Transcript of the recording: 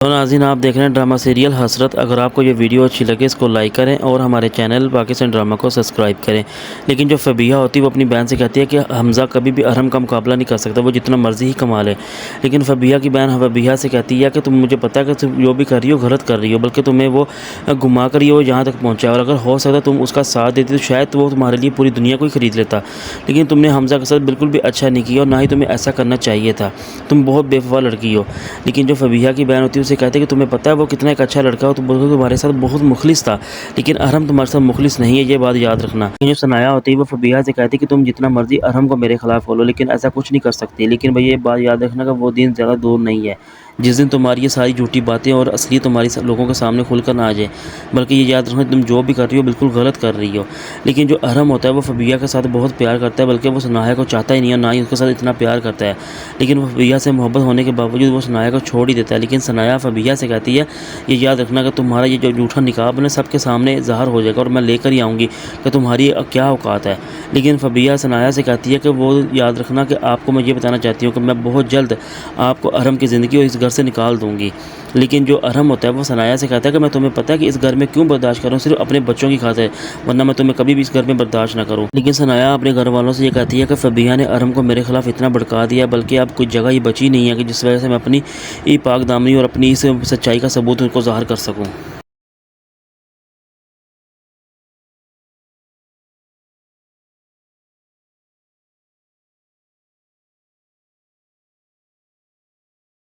تو ناظرین آپ دیکھ رہے ہیں ڈرامہ سیریل حسرت۔ اگر آپ کو یہ ویڈیو اچھی لگے اس کو لائک کریں اور ہمارے چینل پاکستان ڈرامہ کو سبسکرائب کریں۔ لیکن جو فبیہہ ہوتی ہے وہ اپنی بہن سے کہتی ہے کہ حمزہ کبھی بھی ارحم کا مقابلہ نہیں کر سکتا، وہ جتنا مرضی ہی کما لے۔ لیکن فبیہہ کی بہن فبیہہ سے کہتی ہے کہ تم مجھے پتہ ہے کہ تم جو بھی کر رہی ہو غلط کر رہی ہو، بلکہ تمہیں وہ گھما کر یہ یہاں تک پہنچا ہے، اور اگر ہو سکتا تم اس کا ساتھ دیتی تو شاید وہ تمہارے لیے پوری دنیا کو ہی خرید لیتا۔ لیکن تم نے حمزہ کے ساتھ بالکل بھی اچھا نہیں کیا اور نہ ہی تمہیں ایسا کرنا چاہیے تھا، تم بہت بے وفا لڑکی ہو۔ لیکن جو فبیہہ کی بہن ہوتی ہے اسے کہتے ہیں کہ تمہیں پتہ ہے وہ کتنا ایک اچھا لڑکا ہو، تو تمہارے ساتھ بہت مخلص تھا، لیکن ارحم تمہارے ساتھ مخلص نہیں ہے، یہ بات یاد رکھنا۔ جو ثنایا ہوتی ہے وہ فبیہہ سے کہتی ہے کہ تم جتنا مرضی ارحم کو میرے خلاف بولو لیکن ایسا کچھ نہیں کر سکتی۔ لیکن بھئی یہ بات یاد رکھنا کہ وہ دن زیادہ دور نہیں ہے جس دن تمہاری یہ ساری جھوٹی باتیں اور اصلی تمہاری لوگوں کے سامنے کھل کر نہ آ جائے، بلکہ یہ یاد رکھنا تم جو بھی کر رہی ہو بالکل غلط کر رہی ہو۔ لیکن جو ارحم ہوتا ہے وہ فبیہہ کے ساتھ بہت پیار کرتا ہے، بلکہ وہ ثنایا کو چاہتا ہی نہیں ہے، نہ ہی اس کے ساتھ اتنا پیار کرتا ہے۔ لیکن وہ فبیہہ سے محبت ہونے کے باوجود وہ ثنایا کو چھوڑ ہی دیتا ہے۔ لیکن ثنایا فبیہہ سے کہتی ہے یہ یاد رکھنا کہ تمہارا یہ جو جھوٹا نقاب ہے سب کے سامنے ظاہر ہو جائے گا اور میں لے کر ہی آؤں گی کہ تمہاری کیا اوقات ہے۔ لیکن فبیہہ ثنایا سے کہتی ہے کہ وہ یاد رکھنا کہ آپ کو میں یہ بتانا چاہتی ہوں کہ میں بہت جلد آپ کو ارحم کی زندگی اور اس گھر سے نکال دوں گی۔ لیکن جو ارحم ہوتا ہے وہ ثنایا سے کہتا ہے کہ میں تمہیں پتہ ہے کہ اس گھر میں کیوں برداشت کروں، صرف اپنے بچوں کی خاطر، ورنہ میں تمہیں کبھی بھی اس گھر میں برداشت نہ کروں۔ لیکن ثنایا اپنے گھر والوں سے یہ کہتی ہے کہ فبیہہ نے ارحم کو میرے خلاف اتنا بھڑکا دیا ہے، بلکہ اب کوئی جگہ ہی بچی نہیں ہے کہ جس وجہ سے میں اپنی پاک دامنی اور اپنی اس سچائی کا ثبوت ان کو ظاہر کر سکوں۔